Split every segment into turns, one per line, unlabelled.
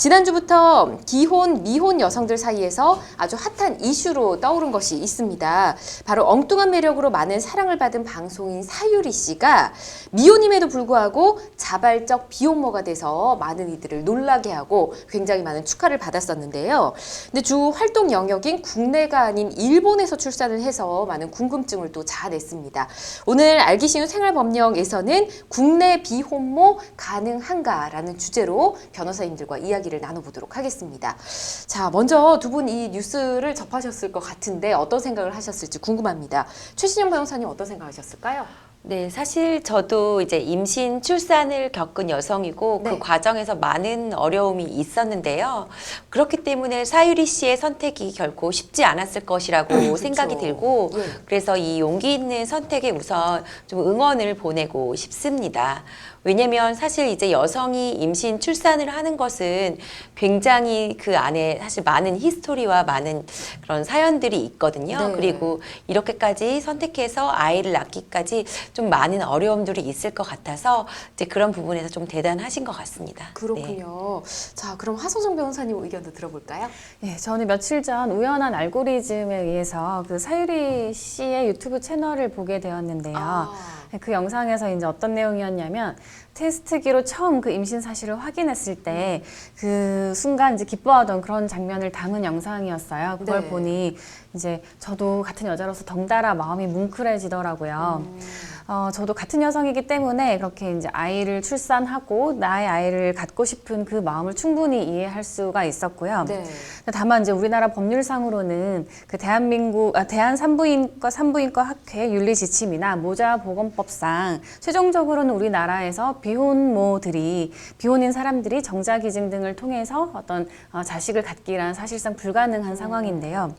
지난주부터 기혼, 미혼 여성들 사이에서 아주 핫한 이슈로 떠오른 것이 있습니다. 바로 엉뚱한 매력으로 많은 사랑을 받은 방송인 사유리 씨가 미혼임에도 불구하고 자발적 비혼모가 돼서 많은 이들을 놀라게 하고 굉장히 많은 축하를 받았었는데요. 근데 주 활동 영역인 국내가 아닌 일본에서 출산을 해서 많은 궁금증을 또 자아냈습니다. 오늘 알기 쉬운 생활법령에서는 국내 비혼모 가능한가라는 주제로 변호사님들과 이야기를 나눠보도록 하겠습니다. 자, 먼저 두 분 이 뉴스를 접하셨을 것 같은데 어떤 생각을 하셨을지 궁금합니다. 최신영 변호사님 어떤 생각하셨을까요?
네, 사실 저도 이제 임신, 출산을 겪은 여성이고
네.
그 과정에서 많은 어려움이 있었는데요. 그렇기 때문에 사유리 씨의 선택이 결코 쉽지 않았을 것이라고 생각이 들고
예.
그래서 이 용기 있는 선택에 우선 좀 응원을 보내고 싶습니다. 왜냐면 사실 이제 여성이 임신, 출산을 하는 것은 굉장히 그 안에 사실 많은 히스토리와 많은 그런 사연들이 있거든요.
네.
그리고 이렇게까지 선택해서 아이를 낳기까지 좀 많은 어려움들이 있을 것 같아서 이제 그런 부분에서 좀 대단하신 것 같습니다. 네.
그렇군요. 자, 그럼 하소정 변호사님 의견도 들어볼까요?
예, 저는 며칠 전 우연한 알고리즘에 의해서 그 사유리 씨의 유튜브 채널을 보게 되었는데요. 그 영상에서 이제 어떤 내용이었냐면 테스트기로 처음 그 임신 사실을 확인했을 때 그 순간 이제 기뻐하던 그런 장면을 담은 영상이었어요. 그걸
네.
보니 이제 저도 같은 여자로서 덩달아 마음이 뭉클해지더라고요. 저도 같은 여성이기 때문에 그렇게 이제 아이를 출산하고 나의 아이를 갖고 싶은 그 마음을 충분히 이해할 수가 있었고요.
네.
다만 이제 우리나라 법률상으로는 그 대한산부인과 학회 윤리 지침이나 모자보건법상 최종적으로는 우리나라에서 비혼인 사람들이 정자기증 등을 통해서 어떤 자식을 갖기란 사실상 불가능한 상황인데요.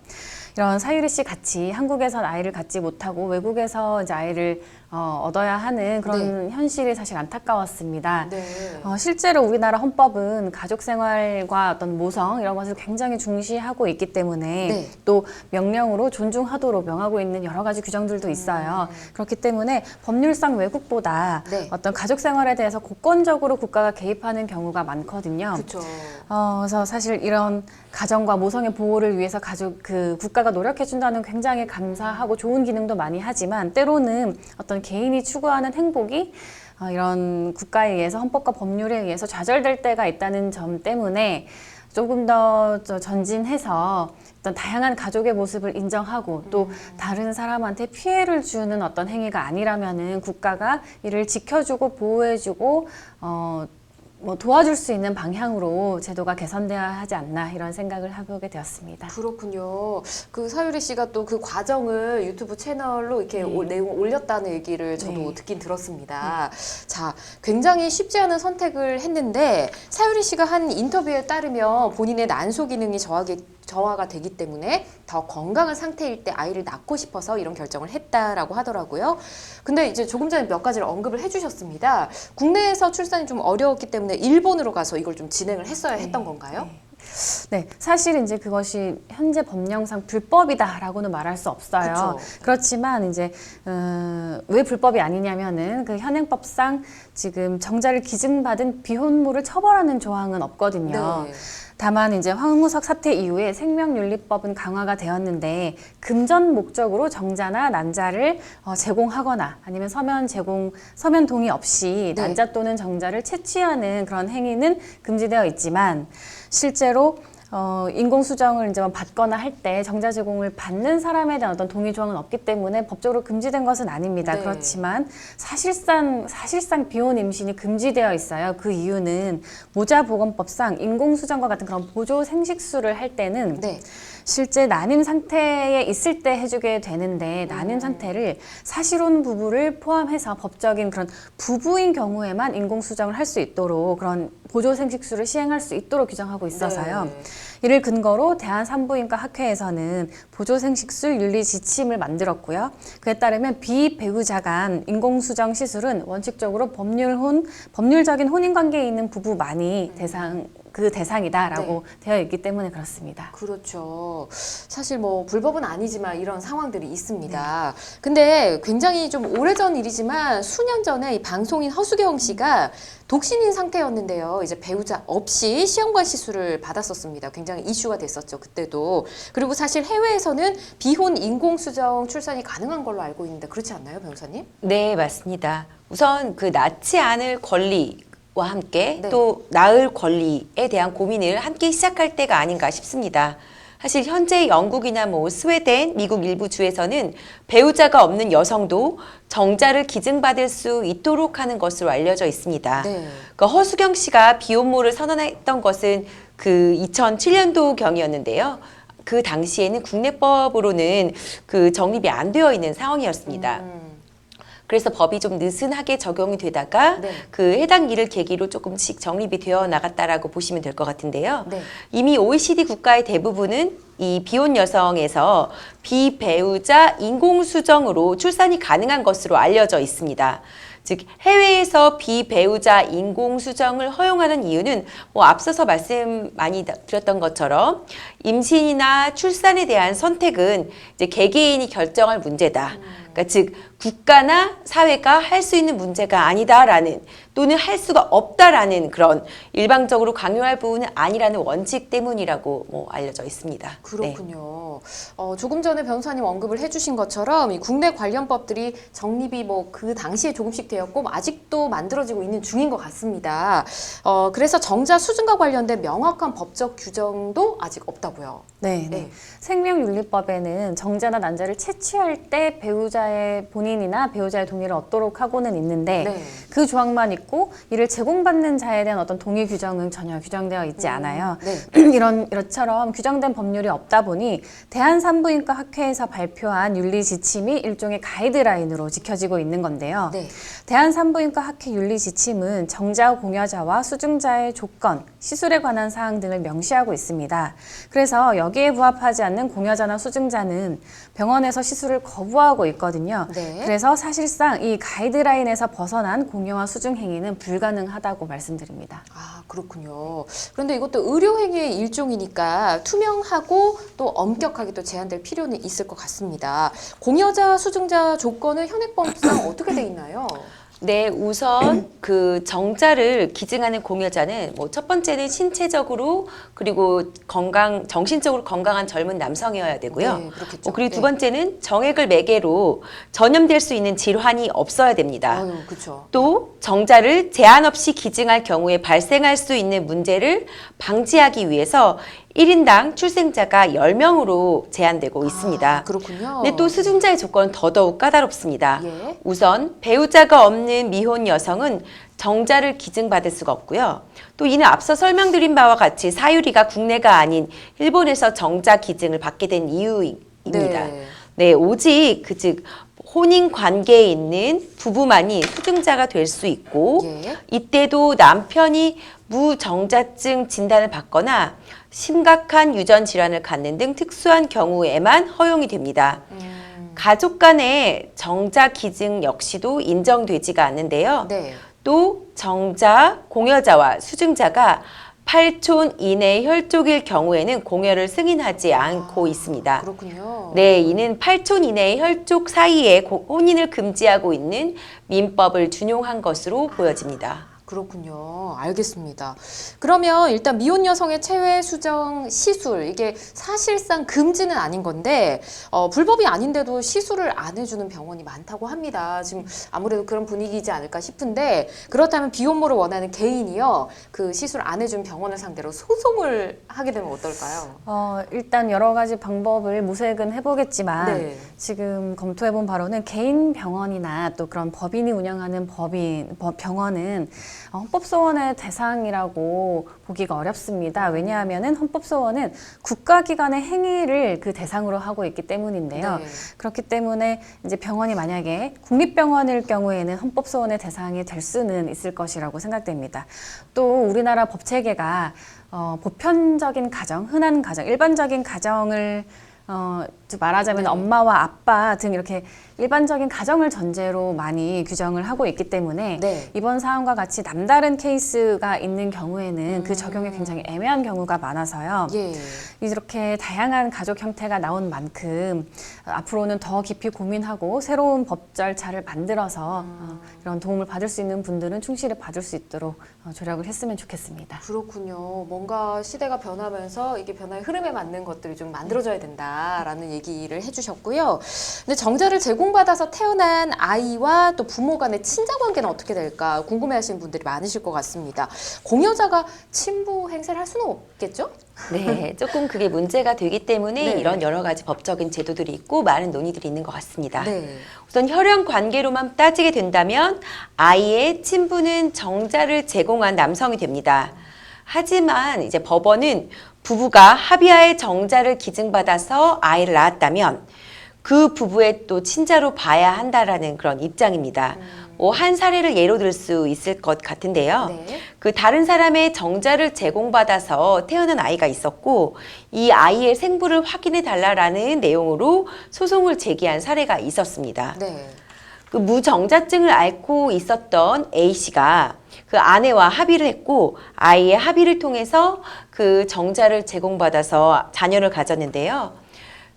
이런 사유리 씨 같이 한국에선 아이를 갖지 못하고 외국에서 이제 아이를 얻어야 하는 그런 현실이 사실 안타까웠습니다.
네.
실제로 우리나라 헌법은 가족 생활과 어떤 모성 이런 것을 굉장히 중시하고 있기 때문에
네.
또 명령으로 존중하도록 명하고 있는 여러 가지 규정들도 있어요. 그렇기 때문에 법률상 외국보다
네.
어떤 가족 생활에 대해서 고건적으로 국가가 개입하는 경우가 많거든요.
그렇죠.
그래서 사실 이런 가정과 모성의 보호를 위해서 국가가 노력해준다는 굉장히 감사하고 좋은 기능도 많이 하지만 때로는 어떤 개인이 추구하는 행복이 이런 국가에 의해서 헌법과 법률에 의해서 좌절될 때가 있다는 점 때문에 조금 더 전진해서 어떤 다양한 가족의 모습을 인정하고 또 다른 사람한테 피해를 주는 어떤 행위가 아니라면은 국가가 이를 지켜주고 보호해주고 도와줄 수 있는 방향으로 제도가 개선돼야 하지 않나 이런 생각을 해보게 되었습니다.
그렇군요. 그 사유리 씨가 또 그 과정을 유튜브 채널로 이렇게 내용을 올렸다는 얘기를 저도 듣긴 들었습니다. 자, 굉장히 쉽지 않은 선택을 했는데 사유리 씨가 한 인터뷰에 따르면 본인의 난소 기능이 저하가 되기 때문에 더 건강한 상태일 때 아이를 낳고 싶어서 이런 결정을 했다라고 하더라고요. 근데 이제 조금 전에 몇 가지를 언급을 해주셨습니다. 국내에서 출산이 좀 어려웠기 때문에 일본으로 가서 이걸 좀 진행을 했어야 했던 건가요?
네, 사실 이제 그것이 현재 법령상 불법이다라고는 말할 수 없어요.
그쵸.
그렇지만 이제 왜 불법이 아니냐면은 그 현행법상 지금 정자를 기증받은 비혼모를 처벌하는 조항은 없거든요.
네.
다만 이제 황우석 사태 이후에 생명윤리법은 강화가 되었는데 금전 목적으로 정자나 난자를 제공하거나 아니면 서면 동의 없이
네.
난자 또는 정자를 채취하는 그런 행위는 금지되어 있지만 실제로 인공수정을 이제 받거나 할 때 정자 제공을 받는 사람에 대한 어떤 동의 조항은 없기 때문에 법적으로 금지된 것은 아닙니다.
네.
그렇지만 사실상 비혼 임신이 금지되어 있어요. 그 이유는 모자보건법상 인공수정과 같은 그런 보조 생식수를 할 때는
네.
실제 난임 상태에 있을 때 해주게 되는데 난임 상태를 사실혼 부부를 포함해서 법적인 그런 부부인 경우에만 인공수정을 할 수 있도록 그런 보조 생식수를 시행할 수 있도록 규정하고 있어서요.
네.
이를 근거로 대한산부인과 학회에서는 보조생식술 윤리 지침을 만들었고요. 그에 따르면 비배우자 간 인공수정 시술은 원칙적으로 법률적인 혼인관계에 있는 부부만이 그 대상이다라고 되어 있기 때문에 그렇습니다.
그렇죠. 사실 뭐 불법은 아니지만 이런 상황들이 있습니다. 근데 굉장히 좀 오래전 일이지만 수년 전에 이 방송인 허수경 씨가 독신인 상태였는데요. 이제 배우자 없이 시험관 시술을 받았었습니다. 굉장히 이슈가 됐었죠. 그때도. 그리고 사실 해외에서는 비혼 인공수정 출산이 가능한 걸로 알고 있는데 그렇지 않나요, 변호사님?
네, 맞습니다. 우선 그 낳지 않을 권리와 함께
네.
또 낳을 권리에 대한 고민을 함께 시작할 때가 아닌가 싶습니다. 사실 현재 영국이나 뭐 스웨덴, 미국 일부 주에서는 배우자가 없는 여성도 정자를 기증받을 수 있도록 하는 것으로 알려져 있습니다.
네.
그 허수경 씨가 비혼모를 선언했던 것은 그 2007년도 경이었는데요. 그 당시에는 국내법으로는 그 정립이 안 되어 있는 상황이었습니다. 그래서 법이 좀 느슨하게 적용이 되다가
네.
그 해당 일을 계기로 조금씩 정립이 되어 나갔다라고 보시면 될 것 같은데요.
네.
이미 OECD 국가의 대부분은 이 비혼 여성에서 비배우자 인공수정으로 출산이 가능한 것으로 알려져 있습니다. 즉 해외에서 비배우자 인공수정을 허용하는 이유는 뭐 앞서서 말씀 많이 드렸던 것처럼 임신이나 출산에 대한 선택은 이제 개개인이 결정할 문제다. 그러니까 즉 국가나 사회가 할 수 있는 문제가 아니다라는 또는 할 수가 없다라는 그런 일방적으로 강요할 부분은 아니라는 원칙 때문이라고 뭐 알려져 있습니다. 네.
그렇군요. 조금 전에 변호사님 언급을 해주신 것처럼 이 국내 관련 법들이 정립이 뭐 그 당시에 조금씩 되었고 뭐 아직도 만들어지고 있는 중인 것 같습니다. 그래서 정자 수증과 관련된 명확한 법적 규정도 아직 없다고요.
네, 네. 생명윤리법에는 정자나 난자를 채취할 때 배우자의 본인이나 배우자의 동의를 얻도록 하고는 있는데
네.
그 조항만 있고 이를 제공받는 자에 대한 어떤 동의 규정은 전혀 규정되어 있지 않아요.
네.
이것처럼 규정된 법률이 없다 보니 대한산부인과 학회에서 발표한 윤리 지침이 일종의 가이드라인으로 지켜지고 있는 건데요.
네.
대한산부인과 학회 윤리 지침은 정자 공여자와 수증자의 조건, 시술에 관한 사항 등을 명시하고 있습니다. 그래서 여기에 부합하지 않는 공여자나 수증자는 병원에서 시술을 거부하고 있거든요.
네.
그래서 사실상 이 가이드라인에서 벗어난 공여와 수증 행위는 불가능하다고 말씀드립니다.
아, 그렇군요. 그런데 이것도 의료행위의 일종이니까 투명하고 또 엄격하게 또 제한될 필요는 있을 것 같습니다. 공여자, 수증자 조건은 현행법상 어떻게 돼 있나요?
네, 우선 그 정자를 기증하는 공여자는 뭐 첫 번째는 신체적으로 그리고 정신적으로 건강한 젊은 남성이어야 되고요.
네, 그렇겠죠.
그리고
네.
두 번째는 정액을 매개로 전염될 수 있는 질환이 없어야 됩니다.
그렇죠.
또 정자를 제한 없이 기증할 경우에 발생할 수 있는 문제를 방지하기 위해서 1인당 출생자가 10명으로 제한되고 있습니다.
그렇군요.
근데 또 수증자의 조건은 더더욱 까다롭습니다.
예.
우선 배우자가 없는 미혼 여성은 정자를 기증받을 수가 없고요. 또 이는 앞서 설명드린 바와 같이 사유리가 국내가 아닌 일본에서 정자 기증을 받게 된 이유입니다. 네, 오직 즉 혼인 관계에 있는 부부만이 수증자가 될 수 있고
예.
이때도 남편이 무정자증 진단을 받거나 심각한 유전 질환을 갖는 등 특수한 경우에만 허용이 됩니다. 가족 간의 정자 기증 역시도 인정되지가 않는데요.
네.
또 정자, 공여자와 수증자가 8촌 이내 혈족일 경우에는 공여를 승인하지 않고 있습니다.
그렇군요.
네, 이는 8촌 이내의 혈족 사이에 혼인을 금지하고 있는 민법을 준용한 것으로 보여집니다.
그렇군요. 알겠습니다. 그러면 일단 미혼 여성의 체외 수정 시술 이게 사실상 금지는 아닌 건데 불법이 아닌데도 시술을 안 해주는 병원이 많다고 합니다. 지금 아무래도 그런 분위기이지 않을까 싶은데 그렇다면 비혼모를 원하는 개인이요 그 시술 안 해준 병원을 상대로 소송을 하게 되면 어떨까요?
일단 여러 가지 방법을 모색은 해보겠지만
네.
지금 검토해본 바로는 개인 병원이나 또 그런 법인이 운영하는 병원은 헌법소원의 대상이라고 보기가 어렵습니다. 왜냐하면 헌법소원은 국가기관의 행위를 그 대상으로 하고 있기 때문인데요.
네.
그렇기 때문에 이제 병원이 만약에 국립병원일 경우에는 헌법소원의 대상이 될 수는 있을 것이라고 생각됩니다. 또 우리나라 법체계가 보편적인 가정, 흔한 가정, 일반적인 가정을 말하자면
네.
엄마와 아빠 등 이렇게 일반적인 가정을 전제로 많이 규정을 하고 있기 때문에
네.
이번 사안과 같이 남다른 케이스가 있는 경우에는 그 적용이 굉장히 애매한 경우가 많아서요.
예.
이렇게 다양한 가족 형태가 나온 만큼 앞으로는 더 깊이 고민하고 새로운 법 절차를 만들어서 이런 도움을 받을 수 있는 분들은 충실히 받을 수 있도록 조력을 했으면 좋겠습니다.
그렇군요. 뭔가 시대가 변하면서 이게 변화의 흐름에 맞는 것들이 좀 만들어져야 된다라는 얘기를 해주셨고요. 근데 정자를 제공받아서 태어난 아이와 또 부모 간의 친자 관계는 어떻게 될까 궁금해하시는 분들이 많으실 것 같습니다. 공여자가 친부 행세를 할 수는 없겠죠?
네, 조금 그게 문제가 되기 때문에
네.
이런 여러 가지 법적인 제도들이 있고 많은 논의들이 있는 것 같습니다.
네.
우선 혈연 관계로만 따지게 된다면 아이의 친부는 정자를 제공한 남성이 됩니다. 하지만 이제 법원은 부부가 합의하에 정자를 기증받아서 아이를 낳았다면 그 부부의 또 친자로 봐야 한다라는 그런 입장입니다. 한 사례를 예로 들 수 있을 것 같은데요.
네.
그 다른 사람의 정자를 제공받아서 태어난 아이가 있었고 이 아이의 생부를 확인해 달라라는 내용으로 소송을 제기한 사례가 있었습니다.
네.
그 무정자증을 앓고 있었던 A씨가 그 아내와 합의를 했고 아이의 합의를 통해서 그 정자를 제공받아서 자녀를 가졌는데요.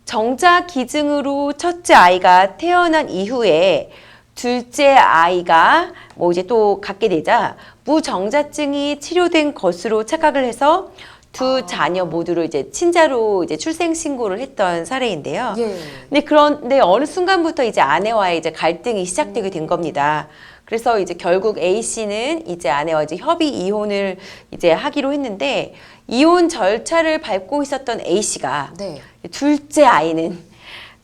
정자 기증으로 첫째 아이가 태어난 이후에 둘째 아이가 뭐 이제 또 갖게 되자 무정자증이 치료된 것으로 착각을 해서 두 자녀 모두를 이제 친자로 이제 출생 신고를 했던 사례인데요.
예.
근데 그런데 어느 순간부터 이제 아내와의 이제 갈등이 시작되게 된 겁니다. 그래서 이제 결국 A 씨는 이제 아내와 이제 협의 이혼을 이제 하기로 했는데 이혼 절차를 밟고 있었던 A 씨가
네.
둘째 아이는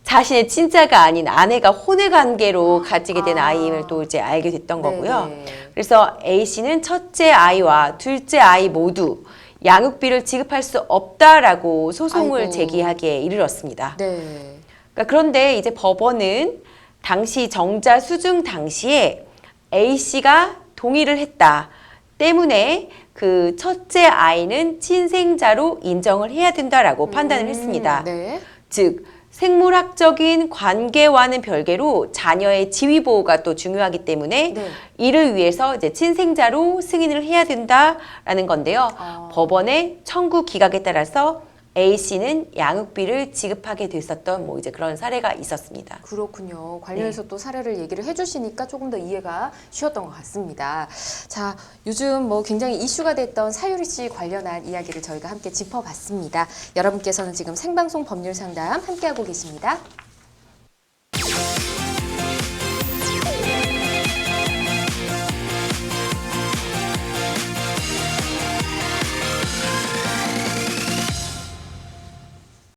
자신의 친자가 아닌 아내가 혼외 관계로 가지게 된 아이임을 또 이제 알게 됐던 거고요.
네.
그래서 A 씨는 첫째 아이와 둘째 아이 모두 양육비를 지급할 수 없다라고 소송을
아이고.
제기하기에 이르렀습니다.
네.
그러니까 그런데 이제 법원은 당시 정자 수증 당시에 A 씨가 동의를 했다 때문에 그 첫째 아이는 친생자로 인정을 해야 된다라고 판단을 했습니다.
네.
즉 생물학적인 관계와는 별개로 자녀의 지위 보호가 또 중요하기 때문에
네.
이를 위해서 이제 친생자로 승인을 해야 된다라는 건데요. 법원의 청구 기각에 따라서 A 씨는 양육비를 지급하게 됐었던 뭐 이제 그런 사례가 있었습니다.
그렇군요. 관련해서 또 사례를 얘기를 해주시니까 조금 더 이해가 쉬웠던 것 같습니다. 자, 요즘 뭐 굉장히 이슈가 됐던 사유리 씨 관련한 이야기를 저희가 함께 짚어봤습니다. 여러분께서는 지금 생방송 법률 상담 함께하고 계십니다.